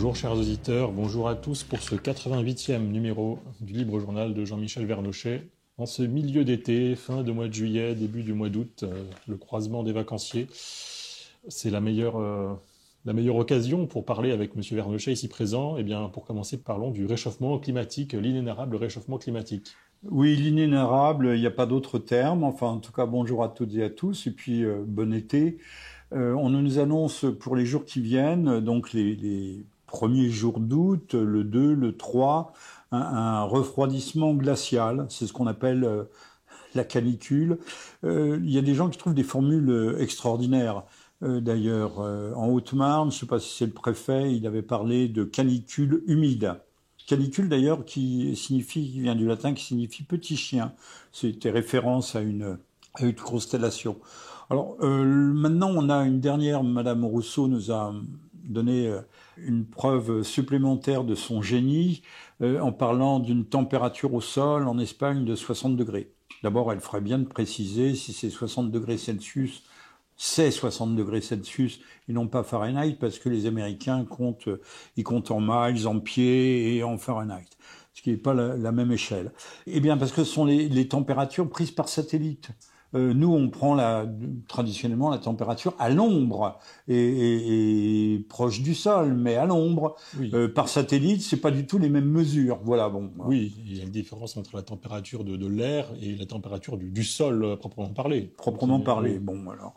Bonjour chers auditeurs, bonjour à tous pour ce 88e numéro du Libre Journal de Jean-Michel Vernochet. En ce milieu d'été, fin de mois de juillet, début du mois d'août, le croisement des vacanciers, c'est la meilleure occasion pour parler avec Monsieur Vernochet ici présent. Eh bien, pour commencer, parlons du réchauffement climatique, l'inénarrable réchauffement climatique. Oui, l'inénarrable, il n'y a pas d'autre terme. Enfin, en tout cas, bonjour à toutes et à tous, et puis bon été. On nous annonce pour les jours qui viennent, donc les premiers jours d'août, le 2, le 3, un refroidissement glacial. C'est ce qu'on appelle la canicule. Il y a des gens qui trouvent des formules extraordinaires. D'ailleurs, en Haute-Marne, je ne sais pas si c'est le préfet, il avait parlé de canicule humide. Canicule d'ailleurs qui vient du latin, qui signifie petit chien. C'était référence à une constellation. Alors maintenant on a une dernière, Madame Rousseau nous a donné une preuve supplémentaire de son génie en parlant d'une température au sol en Espagne de 60 degrés. D'abord elle ferait bien de préciser si c'est 60 degrés Celsius, c'est 60 degrés Celsius et non pas Fahrenheit, parce que les Américains comptent en miles, en pieds et en Fahrenheit, ce qui n'est pas la même échelle. Eh bien, parce que ce sont les températures prises par satellite. Nous, on prend traditionnellement la température à l'ombre et proche du sol, mais à l'ombre. Oui. Par satellite, c'est pas du tout les mêmes mesures. Voilà, bon. Oui, il y a une différence entre la température de l'air et la température du sol proprement parlé. Proprement parlé. Oui. Bon, alors,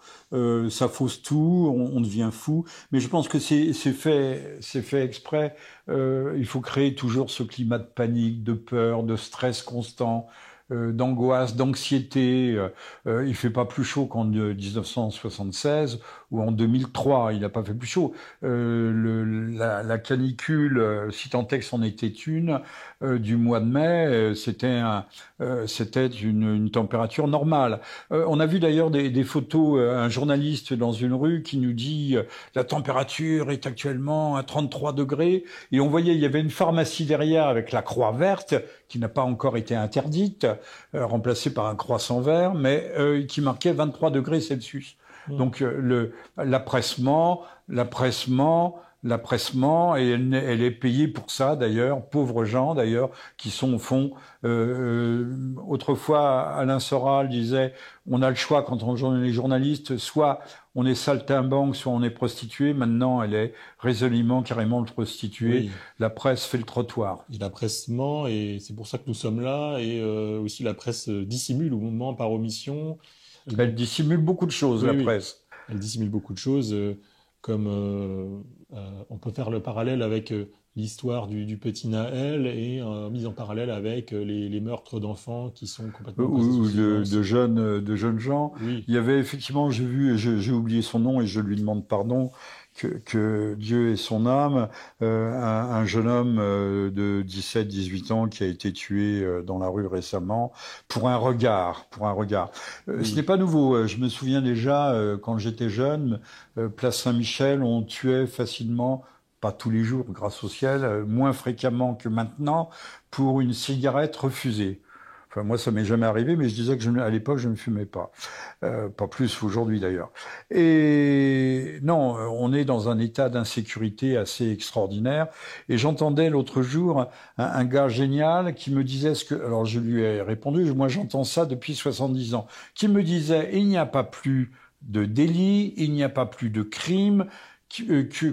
ça fausse tout, on devient fou. Mais je pense que c'est fait exprès. Il faut créer toujours ce climat de panique, de peur, de stress constant. D'angoisse, d'anxiété. Il fait pas plus chaud qu'en 1976 ou en 2003. Il n'a pas fait plus chaud. La canicule, si tant est que c'en était une, du mois de mai, c'était une température normale. On a vu d'ailleurs des photos, un journaliste dans une rue qui nous dit la température est actuellement à 33 degrés. Et on voyait, il y avait une pharmacie derrière avec la croix verte qui n'a pas encore été interdite, remplacée par un croissant vert, mais qui marquait 23 degrés Celsius. Donc l'appressement, et elle est payée pour ça d'ailleurs, pauvres gens d'ailleurs, qui sont au fond. Autrefois, Alain Soral disait, on a le choix quand on est journaliste, soit on est saltimbanque, soit on est prostituée. Maintenant, elle est résolument, carrément le prostituée. Oui. La presse fait le trottoir. Il y a l'appressement, et c'est pour ça que nous sommes là, et aussi la presse dissimule au moment par omission. Elle dissimule beaucoup de choses, oui, la presse. Elle dissimule beaucoup de choses, comme on peut faire le parallèle avec l'histoire du petit Naël et mise en parallèle avec les meurtres d'enfants qui sont complètement ou de jeunes gens. Oui. Il y avait effectivement, j'ai oublié son nom et je lui demande pardon, que Dieu ait son âme, un jeune homme de 17-18 ans qui a été tué dans la rue récemment pour un regard. Oui. Ce n'est pas nouveau. Je me souviens déjà, quand j'étais jeune, place Saint-Michel, on tuait facilement, pas tous les jours grâce au ciel, moins fréquemment que maintenant, pour une cigarette refusée. Enfin, moi, ça m'est jamais arrivé, mais je disais que à l'époque, je ne fumais pas. Pas plus aujourd'hui, d'ailleurs. Et non, on est dans un état d'insécurité assez extraordinaire. Et j'entendais l'autre jour un gars génial qui me disait alors je lui ai répondu, moi j'entends ça depuis 70 ans, qui me disait, il n'y a pas plus de délit, il n'y a pas plus de crime,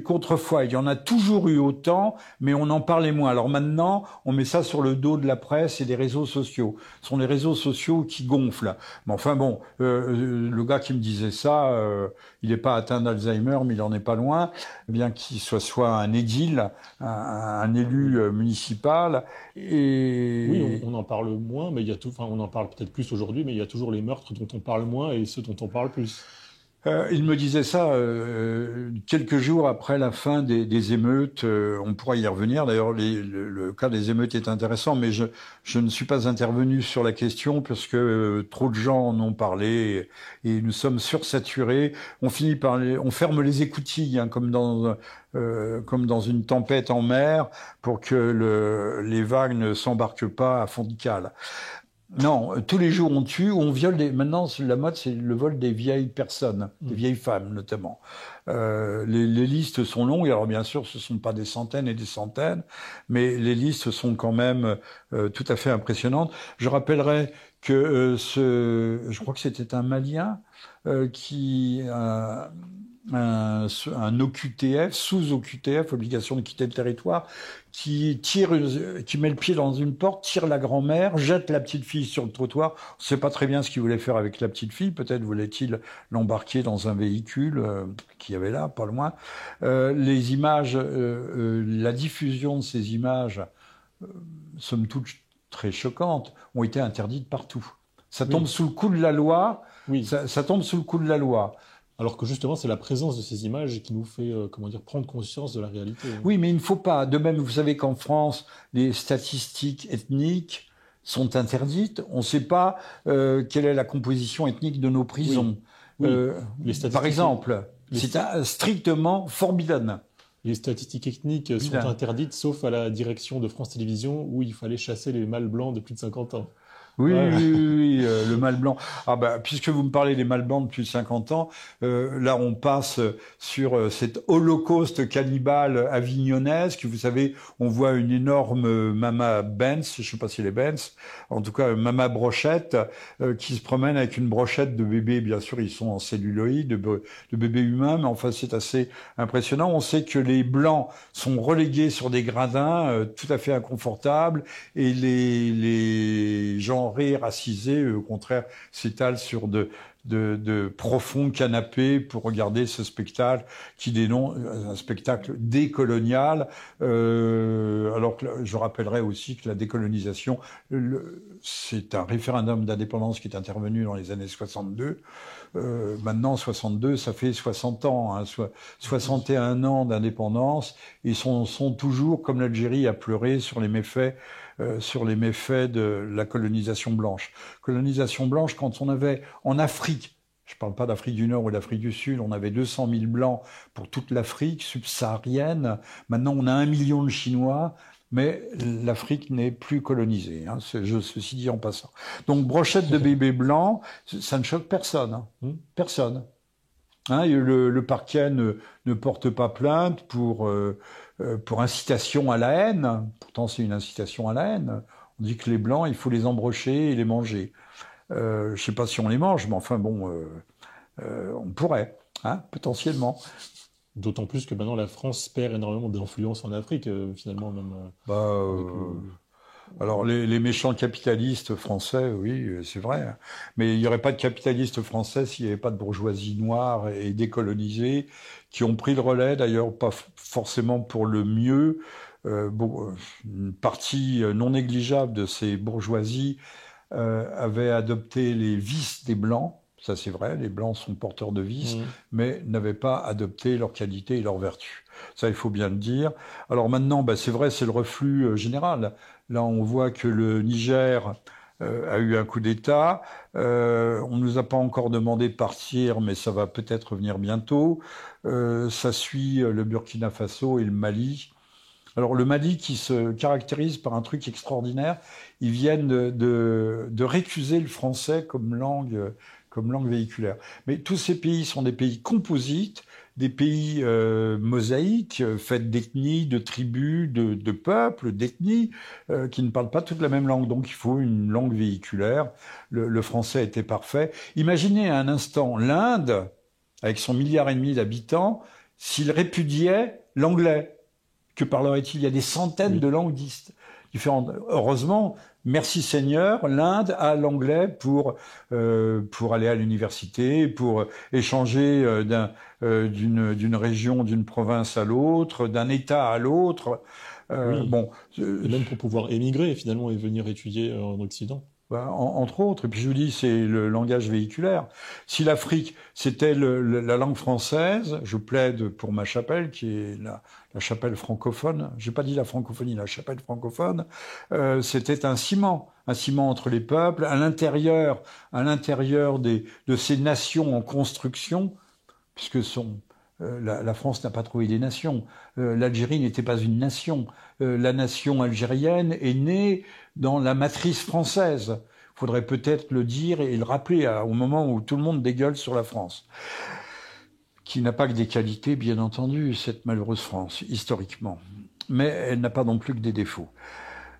qu'autrefois, il y en a toujours eu autant, mais on en parlait moins. Alors maintenant, on met ça sur le dos de la presse et des réseaux sociaux. Ce sont les réseaux sociaux qui gonflent. Mais enfin bon, le gars qui me disait ça, il n'est pas atteint d'Alzheimer, mais il en est pas loin, bien qu'il soit un édile, un élu municipal. Et oui, on en parle moins, mais il y a on en parle peut-être plus aujourd'hui, mais il y a toujours les meurtres dont on parle moins et ceux dont on parle plus. Il me disait ça quelques jours après la fin des émeutes. On pourra y revenir. D'ailleurs, le cas des émeutes est intéressant, mais je ne suis pas intervenu sur la question parce que trop de gens en ont parlé et nous sommes sursaturés. On ferme les écoutilles, hein, comme dans une tempête en mer, pour que les vagues ne s'embarquent pas à fond de cale. Non, tous les jours on tue, on viole des... Maintenant, la mode, c'est le vol des vieilles personnes, des vieilles femmes notamment. Les listes sont longues. Alors bien sûr, ce ne sont pas des centaines et des centaines, mais les listes sont quand même tout à fait impressionnantes. Je rappellerai que je crois que c'était un Malien qui un OQTF, sous-OQTF, obligation de quitter le territoire, qui met le pied dans une porte, tire la grand-mère, jette la petite fille sur le trottoir. On ne sait pas très bien ce qu'il voulait faire avec la petite fille. Peut-être voulait-il l'embarquer dans un véhicule qu'il y avait là, pas loin. Les images, la diffusion de ces images, somme toute très choquantes, ont été interdites partout. Ça tombe sous le coup de la loi. Oui. Ça tombe sous le coup de la loi. Alors que justement, c'est la présence de ces images qui nous fait, prendre conscience de la réalité. Oui, mais il ne faut pas. De même, vous savez qu'en France, les statistiques ethniques sont interdites. On ne sait pas quelle est la composition ethnique de nos prisons. Oui. Par exemple, c'est strictement forbidden. Les statistiques ethniques sont interdites, sauf à la direction de France Télévisions, où il fallait chasser les mâles blancs de plus de 50 ans. Oui, le mâle blanc. Ah bah, puisque vous me parlez des mâles blancs depuis 50 ans, là on passe sur cette holocauste cannibale avignonnaise, que vous savez, on voit une énorme mama Benz, je sais pas si elle est Benz, en tout cas mama brochette, qui se promène avec une brochette de bébés, bien sûr ils sont en celluloïd, de bébés humains, mais enfin c'est assez impressionnant. On sait que les blancs sont relégués sur des gradins tout à fait inconfortables, et les gens racisés, au contraire, s'étalent sur de profonds canapés pour regarder ce spectacle qui dénonce un spectacle décolonial. Alors que je rappellerai aussi que la décolonisation, c'est un référendum d'indépendance qui est intervenu dans les années 62. Maintenant, 62, ça fait 60 ans, 61 ans d'indépendance. Ils sont toujours, comme l'Algérie, à pleurer sur les méfaits de la colonisation blanche. Colonisation blanche, quand on avait en Afrique, je ne parle pas d'Afrique du Nord ou d'Afrique du Sud, on avait 200 000 blancs pour toute l'Afrique subsaharienne. Maintenant, on a 1 million de Chinois, mais l'Afrique n'est plus colonisée, ceci dit en passant. Donc, brochette de bébés blancs, ça ne choque personne. Personne. Le parquet ne porte pas plainte pour incitation à la haine. Pourtant, c'est une incitation à la haine. On dit que les blancs, il faut les embrocher et les manger. Je ne sais pas si on les mange, mais enfin bon, on pourrait, potentiellement. D'autant plus que maintenant la France perd énormément d'influence en Afrique, finalement même. Alors les méchants capitalistes français, oui, c'est vrai. Mais il n'y aurait pas de capitalistes français s'il n'y avait pas de bourgeoisie noire et décolonisée qui ont pris le relais, d'ailleurs pas forcément pour le mieux. Une partie non négligeable de ces bourgeoisies avait adopté les vices des Blancs. Ça, c'est vrai, les Blancs sont porteurs de vices, mais n'avaient pas adopté leurs qualités et leurs vertus. Ça, il faut bien le dire. Alors maintenant, c'est vrai, c'est le reflux général. Là, on voit que le Niger a eu un coup d'État. On ne nous a pas encore demandé de partir, mais ça va peut-être venir bientôt. Ça suit le Burkina Faso et le Mali. Alors le Mali qui se caractérise par un truc extraordinaire, ils viennent de récuser le français comme langue véhiculaire. Mais tous ces pays sont des pays composites, des pays mosaïques, faits d'ethnies, de tribus, de peuples, d'ethnies, qui ne parlent pas toutes la même langue. Donc il faut une langue véhiculaire. Le français était parfait. Imaginez un instant l'Inde, avec son 1,5 milliard d'habitants, s'il répudiait l'anglais. Que parlerait-il ? Il y a des centaines de langues différentes. Heureusement, merci Seigneur, l'Inde a l'anglais pour aller à l'université, pour échanger d'une région, d'une province à l'autre, d'un État à l'autre. Et même pour pouvoir émigrer finalement et venir étudier en Occident. Entre autres, et puis je vous dis, c'est le langage véhiculaire. Si l'Afrique, c'était la langue française, je plaide pour ma chapelle, qui est la chapelle francophone, j'ai pas dit la francophonie, la chapelle francophone, c'était un ciment entre les peuples, à l'intérieur de ces nations en construction, puisque la France n'a pas trouvé des nations. L'Algérie n'était pas une nation. La nation algérienne est née dans la matrice française. Il faudrait peut-être le dire et le rappeler au moment où tout le monde dégueule sur la France, qui n'a pas que des qualités, bien entendu, cette malheureuse France, historiquement. Mais elle n'a pas non plus que des défauts.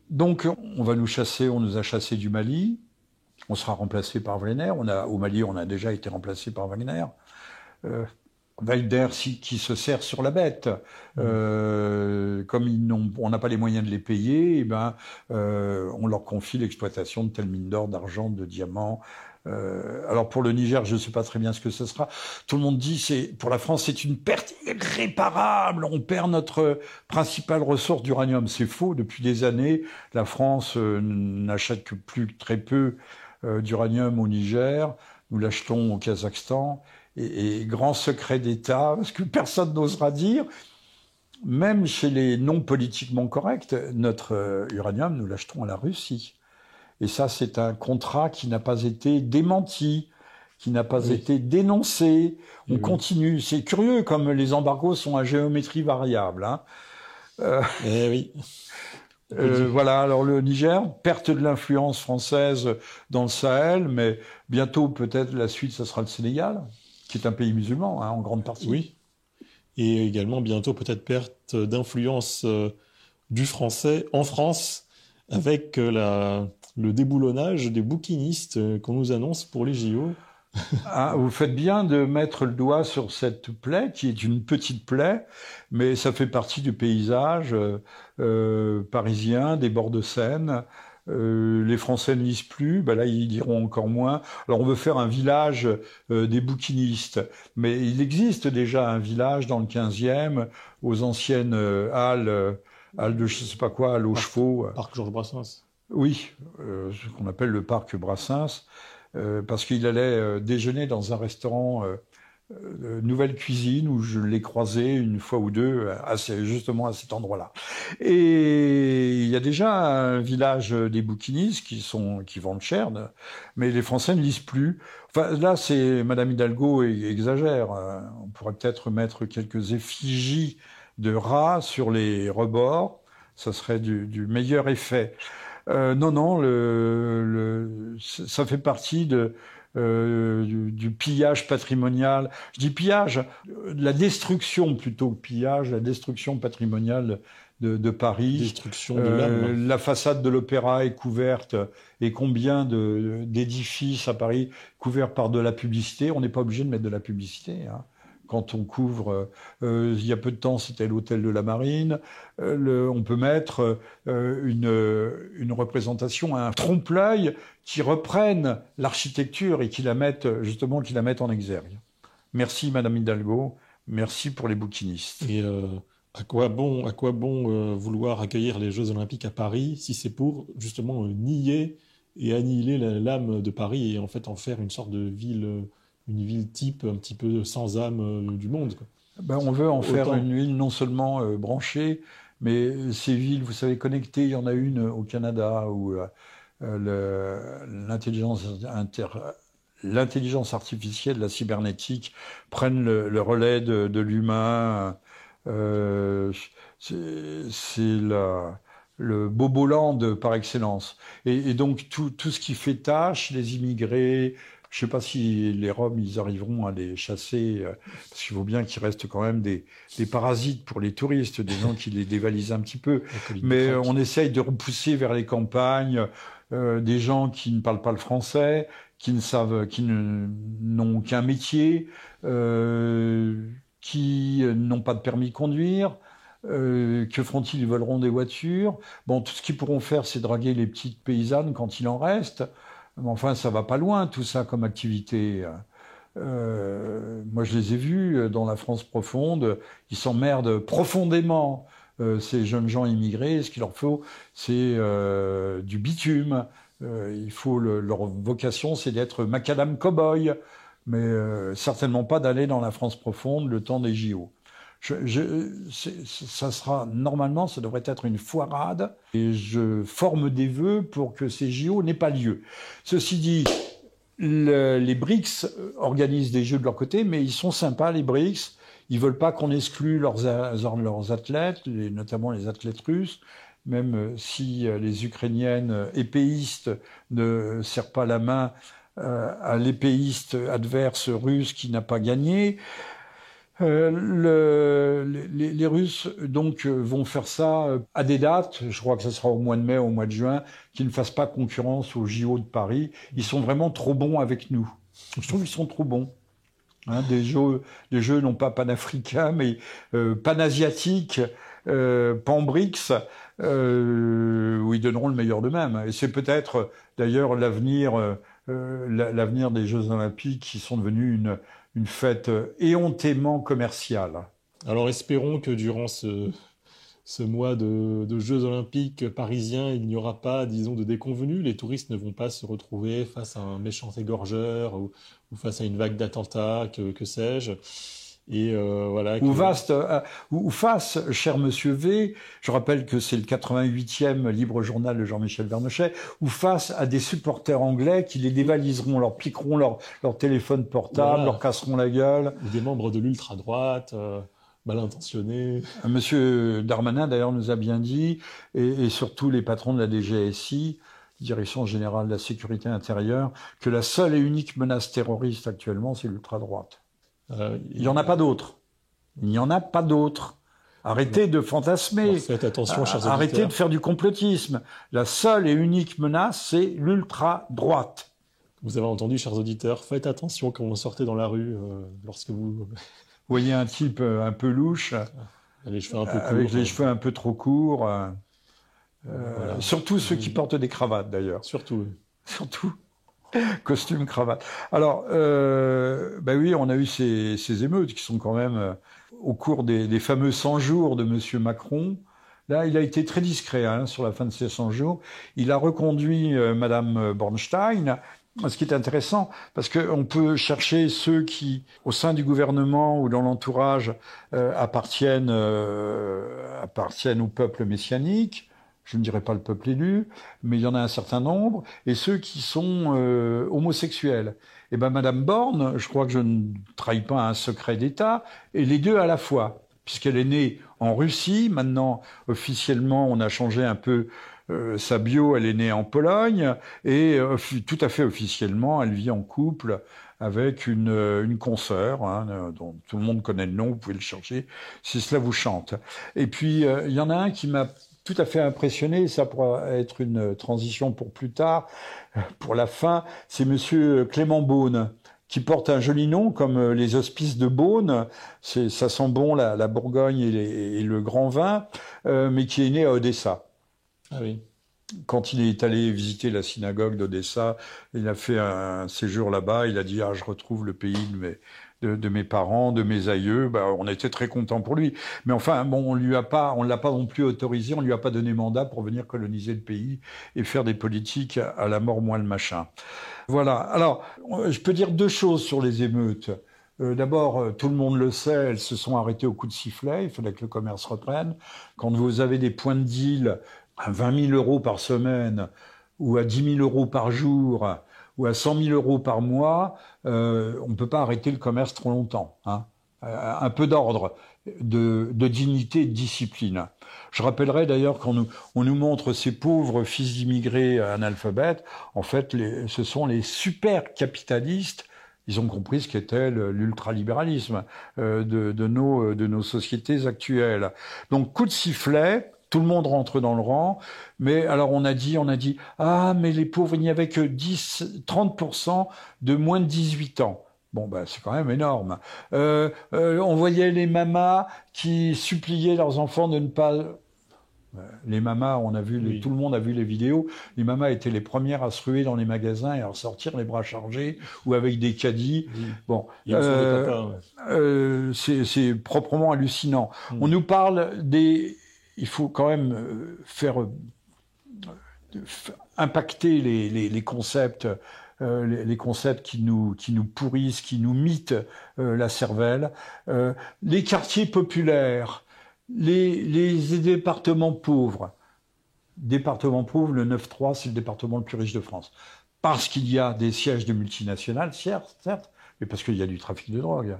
Donc, on va nous chasser, on nous a chassés du Mali, on sera remplacé par Wagner. Au Mali, on a déjà été remplacé par Wagner. Wagner qui se sert sur la bête. Comme on n'a pas les moyens de les payer, eh ben, on leur confie l'exploitation de telles mines d'or, d'argent, de diamants. Alors pour le Niger, je ne sais pas très bien ce que ce sera. Tout le monde dit pour la France, c'est une perte irréparable. On perd notre principale ressource d'uranium. C'est faux. Depuis des années, la France n'achète que très peu d'uranium au Niger. Nous l'achetons au Kazakhstan. Et grand secret d'État, parce que personne n'osera dire, même chez les non politiquement corrects, notre uranium, nous l'achetons à la Russie. Et ça, c'est un contrat qui n'a pas été démenti, qui n'a pas été dénoncé. On continue. C'est curieux, comme les embargos sont à géométrie variable. Hein. Oui. Voilà, alors le Niger, perte de l'influence française dans le Sahel, mais bientôt, peut-être, la suite, ça sera le Sénégal, qui est un pays musulman, hein, en grande partie. Oui. Et également, bientôt, peut-être perte d'influence du français en France, avec le déboulonnage des bouquinistes qu'on nous annonce pour les JO. Ah, vous faites bien de mettre le doigt sur cette plaie, qui est une petite plaie, mais ça fait partie du paysage parisien, des bords de Seine. Les Français ne lisent plus, là ils liront encore moins. Alors on veut faire un village des bouquinistes, mais il existe déjà un village dans le 15e, aux anciennes halles de je sais pas quoi, halles aux chevaux. Parc Georges Brassens. Oui, ce qu'on appelle le parc Brassens, parce qu'il allait déjeuner dans un restaurant Nouvelle Cuisine, où je l'ai croisé une fois ou deux, justement à cet endroit-là. Et il y a déjà un village des bouquinistes qui vendent cher, mais les Français ne lisent plus. Enfin, là, c'est Madame Hidalgo exagère. On pourrait peut-être mettre quelques effigies de rats sur les rebords. Ça serait du meilleur effet. Non, ça fait partie du pillage patrimonial. Je dis pillage, la destruction plutôt que pillage, la destruction patrimoniale de Paris. Destruction de l'âme. La façade de l'Opéra est couverte, et combien d'édifices à Paris couverts par de la publicité. On n'est pas obligé de mettre de la publicité, hein. Quand on couvre, il y a peu de temps, c'était l'hôtel de la Marine. On peut mettre une représentation, un trompe-l'œil qui reprenne l'architecture et qui la mette en exergue. Merci Madame Hidalgo, merci pour les bouquinistes. Et à quoi bon vouloir accueillir les Jeux Olympiques à Paris si c'est pour justement nier et annihiler l'âme de Paris et en fait en faire une sorte de ville. Une ville type un petit peu sans âme du monde, quoi. On veut en faire une ville non seulement branchée, mais ces villes, vous savez, connectées. Il y en a une au Canada où l'intelligence artificielle, la cybernétique, prennent le relais de l'humain. C'est le Boboland par excellence. Et donc tout ce qui fait tâche, les immigrés. Je ne sais pas si les Roms, ils arriveront à les chasser, parce qu'il faut bien qu'il reste quand même des parasites pour les touristes, des gens qui les dévalisent un petit peu. Mais on essaye de repousser vers les campagnes des gens qui ne parlent pas le français, qui n'ont qu'un métier, qui n'ont pas de permis de conduire. Que feront-ils? Ils voleront des voitures. Tout ce qu'ils pourront faire, c'est draguer les petites paysannes quand il en reste. Mais enfin, ça va pas loin, tout ça, comme activité. Moi, je les ai vus dans la France profonde. Ils s'emmerdent profondément, ces jeunes gens immigrés. Ce qu'il leur faut, c'est du bitume. Leur vocation, c'est d'être macadam cow-boy, mais certainement pas d'aller dans la France profonde le temps des JO. Normalement, ça devrait être une foirade, et je forme des vœux pour que ces JO n'aient pas lieu. Ceci dit, les BRICS organisent des jeux de leur côté, mais ils sont sympas, les BRICS. Ils veulent pas qu'on exclue leurs athlètes, notamment les athlètes russes, même si les Ukrainiennes épéistes ne serrent pas la main à l'épéiste adverse russe qui n'a pas gagné. Les Russes donc vont faire ça à des dates, je crois que ce sera au mois de mai, au mois de juin, qui ne fassent pas concurrence aux JO de Paris. Ils sont vraiment trop bons avec nous. Je trouve qu'ils sont trop bons. Hein, des jeux non pas panafricains, mais panasiatiques, pan-BRICS, où ils donneront le meilleur d'eux-mêmes. Et c'est peut-être d'ailleurs l'avenir des Jeux Olympiques qui sont devenus une fête éhontément commerciale. Alors espérons que durant ce mois de Jeux Olympiques parisiens, il n'y aura pas, disons, de déconvenus. Les touristes ne vont pas se retrouver face à un méchant égorgeur ou face à une vague d'attentats, que sais-je. Et voilà. Ou face, cher monsieur V, je rappelle que c'est le 88e libre journal de Jean-Michel Vernochet, ou face à des supporters anglais qui les dévaliseront, leur piqueront leur téléphone portable, voilà. leur casseront la gueule. Ou des membres de l'ultra-droite, mal intentionnés. Monsieur Darmanin, d'ailleurs, nous a bien dit, et surtout les patrons de la DGSI, Direction Générale de la Sécurité Intérieure, que la seule et unique menace terroriste actuellement, c'est l'ultra-droite. Il n'y en a pas d'autres. Il n'y en a pas d'autres. Arrêtez de fantasmer. Alors faites attention, chers auditeurs. Arrêtez de faire du complotisme. La seule et unique menace, c'est l'ultra-droite. Vous avez entendu, chers auditeurs, faites attention quand vous sortez dans la rue, lorsque vous voyez un type un peu louche, les cheveux un peu courts, avec les cheveux un peu trop courts. Voilà. Surtout ceux qui portent des cravates, d'ailleurs. Surtout. Costume, cravate. Alors, oui, on a eu ces émeutes qui sont quand même au cours des fameux 100 jours de M. Macron. Là, il a été très discret sur la fin de ces 100 jours. Il a reconduit Mme Bornstein, ce qui est intéressant, parce qu'on peut chercher ceux qui, au sein du gouvernement ou dans l'entourage, appartiennent au peuple messianique. Je ne dirais pas le peuple élu, mais il y en a un certain nombre, et ceux qui sont homosexuels. Et ben Madame Borne, je crois que je ne trahis pas un secret d'État, et les deux à la fois, puisqu'elle est née en Russie, maintenant officiellement on a changé un peu sa bio, elle est née en Pologne, et tout à fait officiellement elle vit en couple avec une consoeur, dont tout le monde connaît le nom, vous pouvez le chercher si cela vous chante. Et puis il y en a un qui m'a tout à fait impressionné, ça pourra être une transition pour plus tard, pour la fin, c'est monsieur Clément Beaune, qui porte un joli nom comme les hospices de Beaune, ça sent bon la Bourgogne et le grand vin, mais qui est né à Odessa. Ah oui. Quand il est allé visiter la synagogue d'Odessa, il a fait un séjour là-bas, il a dit « Ah, je retrouve le pays de mes parents, de mes aïeux », on était très contents pour lui. Mais enfin, bon, on l'a pas non plus autorisé, on lui a pas donné mandat pour venir coloniser le pays et faire des politiques à la mort moins le machin. Voilà. Alors, je peux dire deux choses sur les émeutes. D'abord, tout le monde le sait, elles se sont arrêtées au coup de sifflet, il fallait que le commerce reprenne. Quand vous avez des points de deal à 20 000 euros par semaine, ou à 10 000 euros par jour, ou à 100 000 euros par mois, on ne peut pas arrêter le commerce trop longtemps. Un peu d'ordre, de dignité et de discipline. Je rappellerai d'ailleurs qu'on nous montre ces pauvres fils d'immigrés analphabètes, en fait, ce sont les super capitalistes. Ils ont compris ce qu'était l'ultralibéralisme de nos sociétés actuelles. Donc, coup de sifflet, tout le monde rentre dans le rang, mais alors on a dit, ah, mais les pauvres, il n'y avait que 30% de moins de 18 ans. Bon, c'est quand même énorme. On voyait les mamas qui suppliaient leurs enfants de ne pas... Les mamas, tout le monde a vu les vidéos. Les mamas étaient les premières à se ruer dans les magasins et à ressortir les bras chargés ou avec des caddies. Oui. Bon, ouais. C'est proprement hallucinant. On nous parle il faut quand même impacter les concepts. Les concepts qui nous pourrissent, qui nous mitent la cervelle. Les quartiers populaires, les départements pauvres. Département pauvre, le 9-3, c'est le département le plus riche de France. Parce qu'il y a des sièges de multinationales, certes, mais parce qu'il y a du trafic de drogue.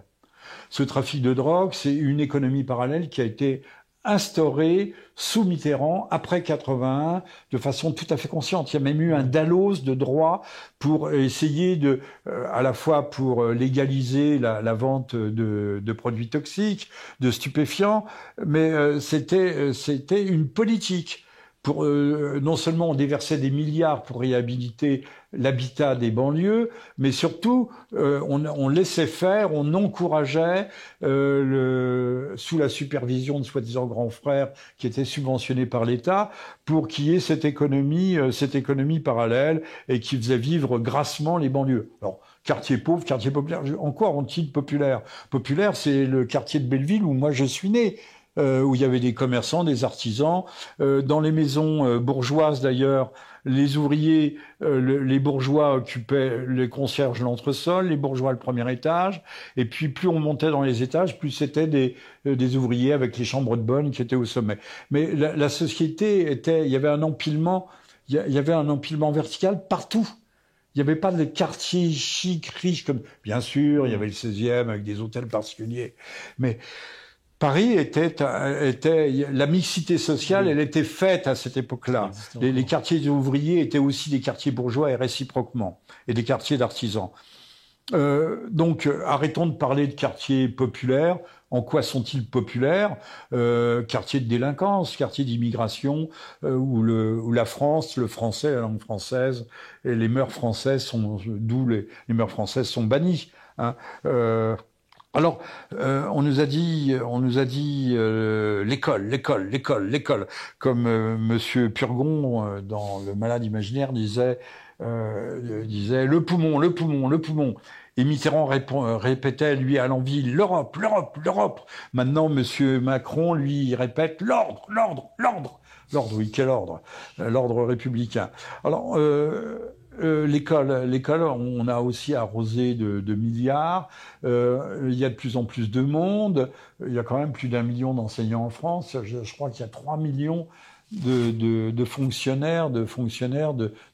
Ce trafic de drogue, c'est une économie parallèle qui a été instauré sous Mitterrand, après 81, de façon tout à fait consciente. Il y a même eu un Dallos de droit pour essayer à la fois pour légaliser la vente de produits toxiques, de stupéfiants, mais c'était une politique. Non seulement on déversait des milliards pour réhabiliter l'habitat des banlieues, mais surtout on laissait faire, on encourageait sous la supervision de soi-disant grands frères qui étaient subventionnés par l'État pour qu'il y ait cette économie parallèle et qui faisait vivre grassement les banlieues. Alors, quartier pauvre, quartier populaire, encore ont-ils populaire. Populaire, c'est le quartier de Belleville où moi je suis né. Où il y avait des commerçants, des artisans. Dans les maisons bourgeoises d'ailleurs, les ouvriers, les bourgeois occupaient les concierges l'entresol, les bourgeois le premier étage. Et puis plus on montait dans les étages, plus c'était des ouvriers avec les chambres de bonne qui étaient au sommet. Mais la société il y avait un empilement, il y avait un empilement vertical partout. Il n'y avait pas de quartier chic, riche comme, bien sûr, il y avait le 16e avec des hôtels particuliers. Mais Paris la mixité sociale, elle était faite à cette époque-là. Les quartiers ouvriers étaient aussi des quartiers bourgeois et réciproquement, et des quartiers d'artisans. Donc, arrêtons de parler de quartiers populaires. En quoi sont-ils populaires? Quartiers de délinquance, quartiers d'immigration, où la France, le français, la langue française, et les mœurs françaises d'où les mœurs françaises sont bannies. Hein. Alors, on nous a dit l'école, comme Monsieur Purgon dans Le Malade imaginaire disait le poumon. Et Mitterrand répétait lui à l'envi l'Europe. Maintenant, Monsieur Macron lui répète l'ordre. L'ordre, oui, quel ordre? L'ordre républicain. Alors. L'école, on a aussi arrosé de milliards. Il y a de plus en plus de monde. Il y a quand même plus d'1 million d'enseignants en France. Je crois qu'il y a 3 millions de fonctionnaires de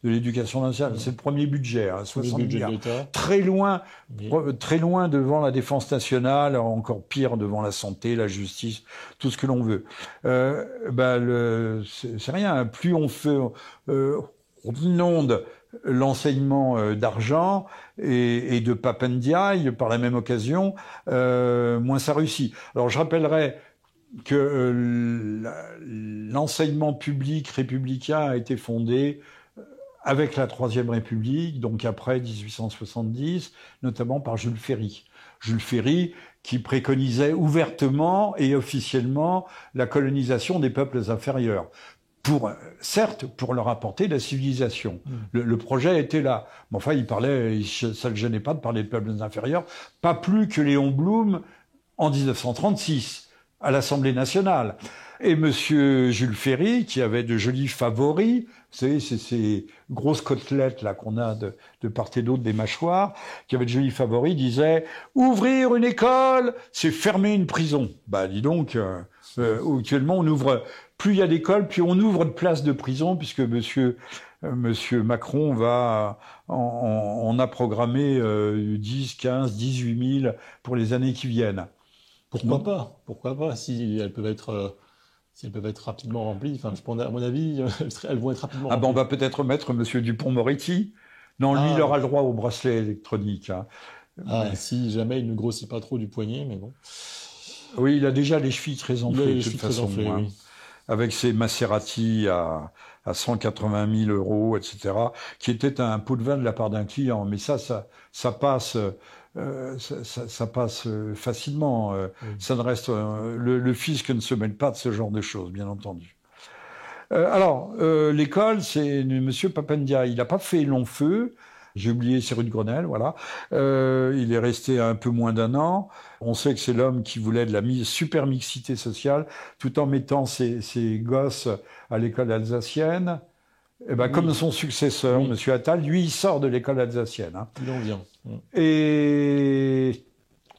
l'éducation nationale. C'est le premier budget, 60 milliards. Très loin devant la défense nationale, encore pire devant la santé, la justice, tout ce que l'on veut. C'est rien. Plus on fait, on inonde l'enseignement d'argent et de papendiaï par la même occasion, moins ça réussit. Alors je rappellerai que l'enseignement public républicain a été fondé avec la Troisième République, donc après 1870, notamment par Jules Ferry. Jules Ferry qui préconisait ouvertement et officiellement la colonisation des peuples inférieurs. Certes, pour leur apporter la civilisation. Le projet était là. Mais enfin, ça ne le gênait pas de parler de peuples inférieurs, pas plus que Léon Blum en 1936, à l'Assemblée nationale. Et Monsieur Jules Ferry, qui avait de jolis favoris, vous savez, c'est ces grosses côtelettes là qu'on a de part et d'autre des mâchoires, qui avait de jolis favoris, disait « Ouvrir une école, c'est fermer une prison ». Bah, dis donc, actuellement, on ouvre... Plus il y a d'écoles, plus on ouvre de places de prison, puisque Monsieur Macron on a programmé 10, 15, 18 000 pour les années qui viennent. Pourquoi pas, si elles peuvent être rapidement remplies. Enfin, à mon avis, elles vont être rapidement remplies. On va peut-être mettre Monsieur Dupond-Moretti. Non, lui, il aura le droit au bracelet électronique. Hein. Si jamais il ne grossit pas trop du poignet, mais bon. Oui, il a déjà les chevilles très enflées, de toute façon. Oui. Avec ses Maserati à 180 000 euros, etc., qui était un pot de vin de la part d'un client. Mais ça passe, ça passe facilement. Ça ne reste, le fisc ne se mêle pas de ce genre de choses, bien entendu. L'école, c'est Monsieur Papendia. Il n'a pas fait long feu. J'ai oublié, c'est rue de Grenelle, voilà. Il est resté un peu moins d'1 an. On sait que c'est l'homme qui voulait de la super mixité sociale, tout en mettant ses gosses à l'école alsacienne. Et comme son successeur, Monsieur Attal, lui, il sort de l'école alsacienne. Hein. Il en vient. Et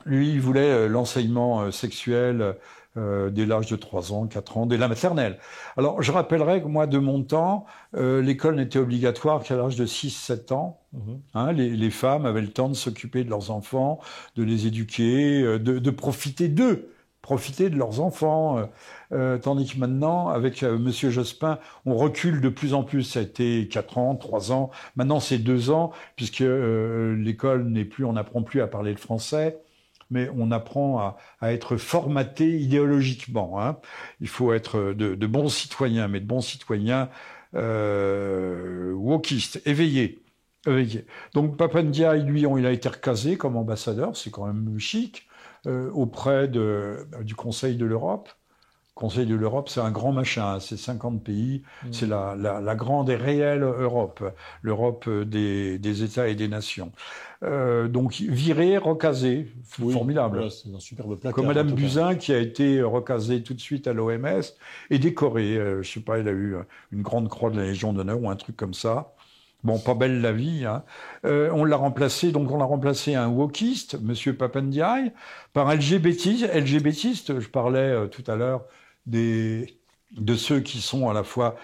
lui, il voulait l'enseignement sexuel dès l'âge de 3 ans, 4 ans, dès la maternelle. Alors, je rappellerai que moi, de mon temps, l'école n'était obligatoire qu'à l'âge de 6-7 ans. Hein, les femmes avaient le temps de s'occuper de leurs enfants, de les éduquer, de profiter d'eux. profiter de leurs enfants. Tandis que maintenant, avec Monsieur Jospin, on recule de plus en plus. Ça a été 4 ans, 3 ans. Maintenant, c'est 2 ans, puisque l'école n'est plus, on n'apprend plus à parler le français, mais on apprend à être formaté idéologiquement. Hein. Il faut être de bons citoyens, mais de bons citoyens wokistes, éveillés. Donc Papa Ndiaye, lui, il a été recasé comme ambassadeur, c'est quand même chic, auprès du Conseil de l'Europe. Conseil de l'Europe, c'est un grand machin, hein, c'est 50 pays, c'est la grande et réelle Europe, l'Europe des États et des nations. Donc viré, recasé, formidable. Voilà, c'est un superbe placard. Comme Madame Buzyn, qui a été recasée tout de suite à l'OMS et décorée. Je sais pas, elle a eu une grande croix de la Légion d'honneur ou un truc comme ça. Bon, pas belle la vie. Hein. On l'a remplacé un wokiste, Monsieur Papa Ndiaye, par LGBTiste. Je parlais tout à l'heure de ceux qui sont à la fois...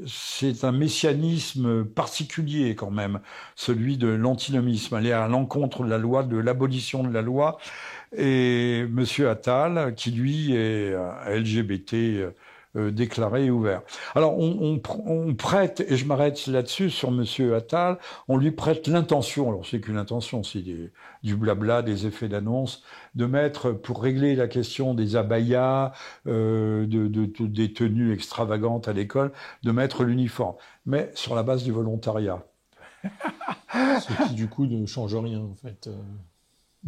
c'est un messianisme particulier quand même, celui de l'antinomisme, aller à l'encontre de la loi, de l'abolition de la loi. Et Monsieur Attal, qui lui est LGBT déclaré et ouvert. Alors on prête, et je m'arrête là-dessus sur Monsieur Attal, on lui prête l'intention, alors c'est qu'une intention, c'est du blabla, des effets d'annonce, de mettre, pour régler la question des abayas, des tenues extravagantes à l'école, de mettre l'uniforme, mais sur la base du volontariat. Ce qui du coup ne change rien en fait.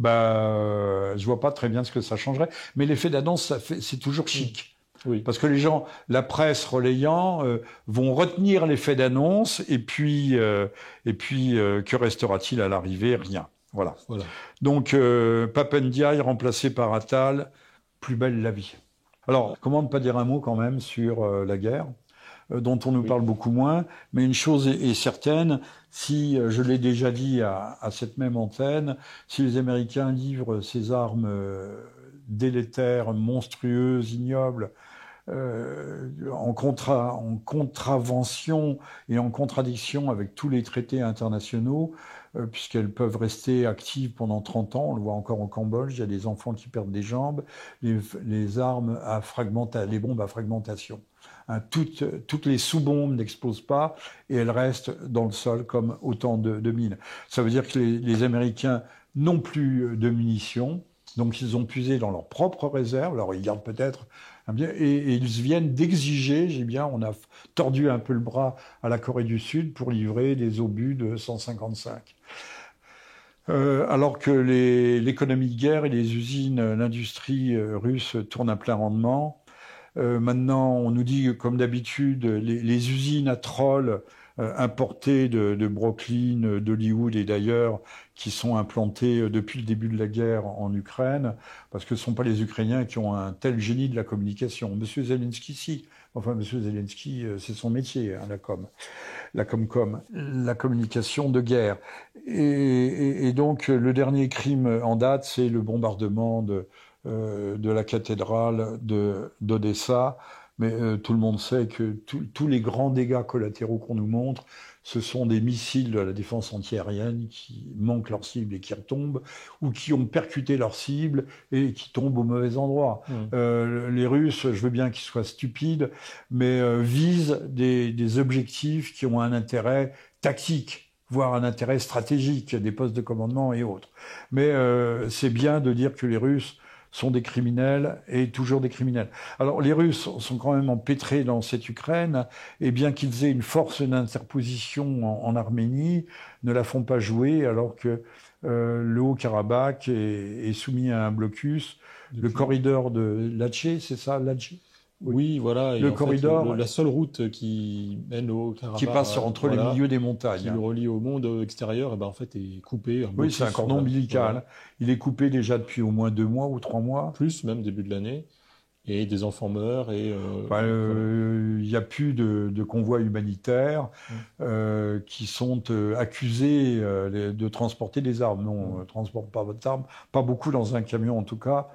Je vois pas très bien ce que ça changerait, mais l'effet d'annonce, c'est toujours chic. Oui. Parce que les gens, la presse relayant, vont retenir l'effet d'annonce et puis que restera-t-il à l'arrivée? Rien. Voilà. Donc Papa Ndiaye remplacé par Attal, plus belle la vie. Alors, comment ne pas dire un mot quand même sur la guerre, dont on nous parle beaucoup moins, mais une chose est certaine, si, je l'ai déjà dit à cette même antenne, si les Américains livrent ces armes délétères, monstrueuses, ignobles, en contravention et en contradiction avec tous les traités internationaux, puisqu'elles peuvent rester actives pendant 30 ans. On le voit encore au Cambodge, il y a des enfants qui perdent des jambes, les armes les bombes à fragmentation. Hein, toutes les sous-bombes n'explosent pas et elles restent dans le sol comme autant de mines. Ça veut dire que les Américains n'ont plus de munitions, donc ils ont puisé dans leurs propres réserves. Alors ils gardent peut-être et ils viennent d'exiger, on a tordu un peu le bras à la Corée du Sud pour livrer des obus de 155. Alors que l'économie de guerre et les usines, l'industrie russe tournent à plein rendement. Maintenant, on nous dit, comme d'habitude, les usines à trolls importées de Brooklyn, d'Hollywood et d'ailleurs, qui sont implantées depuis le début de la guerre en Ukraine, parce que ce ne sont pas les Ukrainiens qui ont un tel génie de la communication. Monsieur Zelensky, si. Enfin, Monsieur Zelensky, c'est son métier, hein, la communication de guerre. Et donc, le dernier crime en date, c'est le bombardement de la cathédrale d'Odessa. Mais tout le monde sait que tous les grands dégâts collatéraux qu'on nous montre, ce sont des missiles de la défense antiaérienne qui manquent leur cible et qui retombent, ou qui ont percuté leur cible et qui tombent au mauvais endroit. Les Russes, je veux bien qu'ils soient stupides, mais visent des objectifs qui ont un intérêt tactique, voire un intérêt stratégique, des postes de commandement et autres. Mais c'est bien de dire que les Russes sont des criminels et toujours des criminels. Alors les Russes sont quand même empêtrés dans cette Ukraine et bien qu'ils aient une force d'interposition en Arménie, ne la font pas jouer alors que le Haut-Karabakh est soumis à un blocus. Le corridor de Latché, c'est ça, Latché? Oui, voilà. Et le corridor, la seule route qui mène au Karabakh, qui passe entre les milieux des montagnes, qui le relie au monde extérieur, et ben en fait est coupé. Oui, c'est un cordon ombilical. Voilà. Il est coupé déjà depuis au moins 2 mois ou 3 mois. Plus même début de l'année. Et des enfants meurent. Et y a plus de convois humanitaires qui sont accusés de transporter des armes. Non, on ne transporte pas votre arme, pas beaucoup dans un camion en tout cas.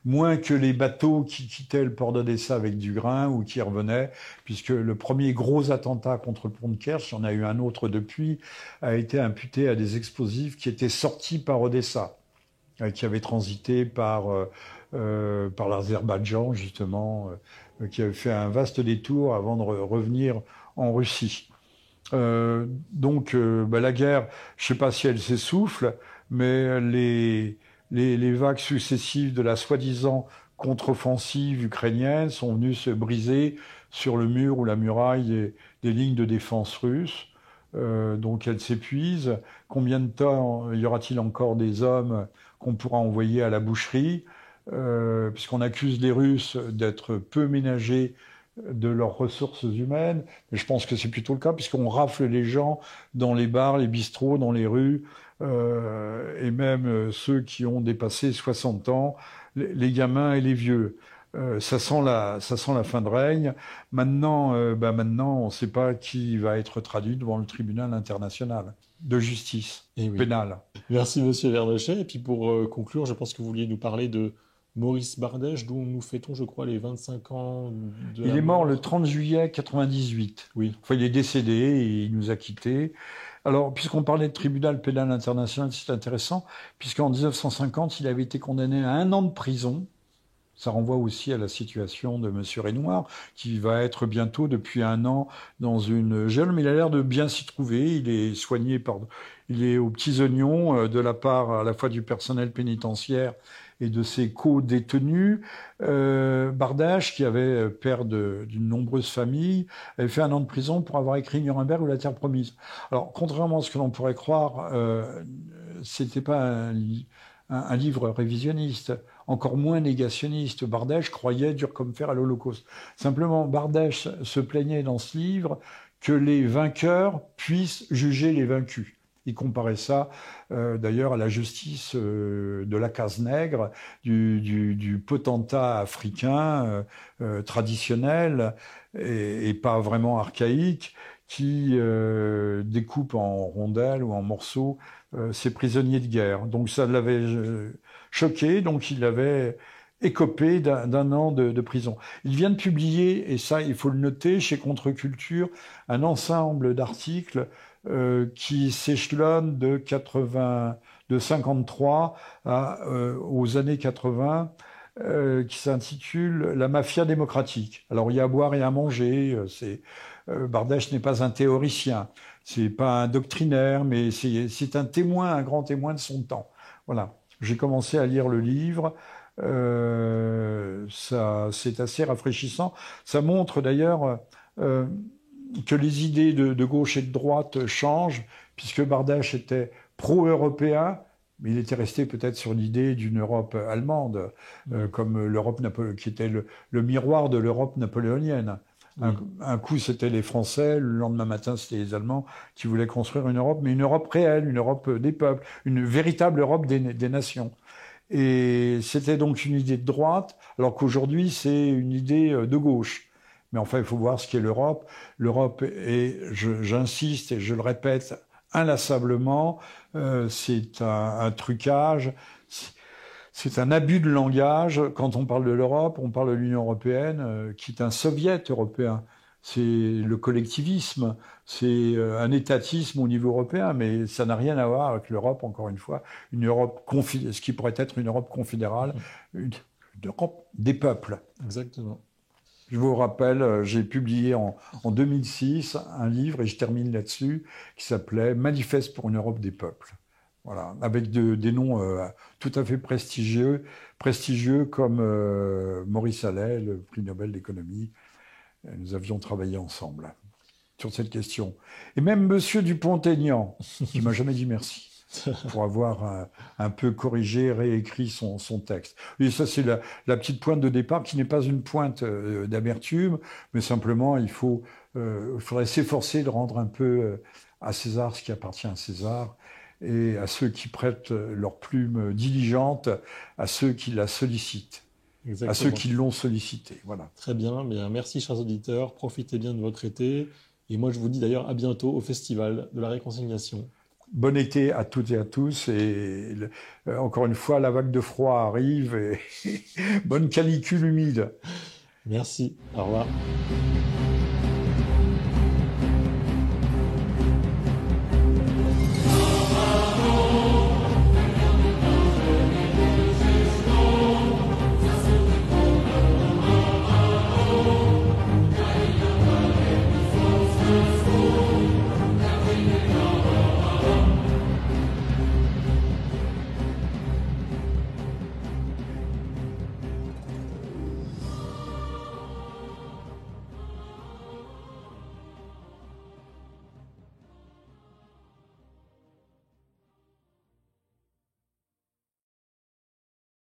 Moins que les bateaux qui quittaient le port d'Odessa avec du grain ou qui revenaient, puisque le premier gros attentat contre le pont de Kerch, il y en a eu un autre depuis, a été imputé à des explosifs qui étaient sortis par Odessa. qui avait transité par l'Azerbaïdjan, justement, qui avait fait un vaste détour avant de revenir en Russie. La guerre, je ne sais pas si elle s'essouffle, mais les vagues successives de la soi-disant contre-offensive ukrainienne sont venues se briser sur le mur ou la muraille des lignes de défense russes. Donc elle s'épuise. Combien de temps y aura-t-il encore des hommes qu'on pourra envoyer à la boucherie, puisqu'on accuse les Russes d'être peu ménagés de leurs ressources humaines, mais je pense que c'est plutôt le cas, puisqu'on rafle les gens dans les bars, les bistrots, dans les rues, et même ceux qui ont dépassé 60 ans, les gamins et les vieux. Ça sent la fin de règne. Maintenant, on ne sait pas qui va être traduit devant le tribunal international de justice pénale. Merci, Monsieur Vernochet. Et puis pour conclure, je pense que vous vouliez nous parler de Maurice Bardèche, dont nous fêtons, je crois, les 25 ans de Il est mort le 30 juillet 98. Oui. Enfin, il est décédé et il nous a quittés. Alors, puisqu'on parlait de tribunal pénal international, c'est intéressant, puisqu'en 1950, il avait été condamné à 1 an de prison. Ça renvoie aussi à la situation de M. Renoir, qui va être bientôt, depuis 1 an, dans une gel, mais il a l'air de bien s'y trouver. Il est soigné il est aux petits oignons de la part à la fois du personnel pénitentiaire et de ses co-détenus. Bardèche, qui avait père d'une nombreuse famille, avait fait 1 an de prison pour avoir écrit Nuremberg ou la Terre promise. Alors, contrairement à ce que l'on pourrait croire, c'était pas un livre révisionniste, encore moins négationniste. Bardèche croyait dur comme fer à l'Holocauste. Simplement, Bardèche se plaignait dans ce livre que les vainqueurs puissent juger les vaincus. Il comparait ça, d'ailleurs, à la justice de la case nègre, du potentat africain traditionnel et pas vraiment archaïque, qui découpe en rondelles ou en morceaux ses prisonniers de guerre. Donc ça l'avait choqué, donc il avait écopé d'1 an de prison. Il vient de publier, et ça il faut le noter, chez Contre-Culture, un ensemble d'articles qui s'échelonne de 53 aux années 80, qui s'intitule La mafia démocratique. Alors il y a à boire et à manger, Bardèche n'est pas un théoricien, c'est pas un doctrinaire, mais c'est un témoin, un grand témoin de son temps. Voilà. J'ai commencé à lire le livre, c'est assez rafraîchissant. Ça montre d'ailleurs que les idées de gauche et de droite changent, puisque Bardèche était pro-européen, mais il était resté peut-être sur l'idée d'une Europe allemande, comme l'Europe qui était le miroir de l'Europe napoléonienne. Un coup, c'était les Français, le lendemain matin, c'était les Allemands qui voulaient construire une Europe, mais une Europe réelle, une Europe des peuples, une véritable Europe des nations. Et c'était donc une idée de droite, alors qu'aujourd'hui, c'est une idée de gauche. Mais enfin, il faut voir ce qu'est l'Europe. L'Europe est, j'insiste et je le répète inlassablement, c'est un trucage, c'est un abus de langage. Quand on parle de l'Europe, on parle de l'Union européenne, qui est un soviet européen. C'est le collectivisme, c'est un étatisme au niveau européen, mais ça n'a rien à voir avec l'Europe, encore une fois, une Europe ce qui pourrait être une Europe confédérale, une Europe des peuples. Exactement. Je vous rappelle, j'ai publié en 2006 un livre, et je termine là-dessus, qui s'appelait « Manifeste pour une Europe des peuples ». Voilà, avec des noms tout à fait prestigieux comme Maurice Allais, le prix Nobel d'économie. Nous avions travaillé ensemble sur cette question. Et même Monsieur Dupont-Aignan, qui m'a jamais dit merci pour avoir un peu corrigé, réécrit son texte. Et ça, c'est la petite pointe de départ qui n'est pas une pointe d'amertume, mais simplement, il faudrait s'efforcer de rendre un peu à César ce qui appartient à César, et à ceux qui prêtent leur plume diligente, à ceux qui la sollicitent, exactement, à ceux qui l'ont sollicité. Voilà. Très bien, bien, merci chers auditeurs, profitez bien de votre été, et moi je vous dis d'ailleurs à bientôt au Festival de la Réconciliation. Bon été à toutes et à tous, et encore une fois, la vague de froid arrive, et bonne canicule humide. Merci, au revoir.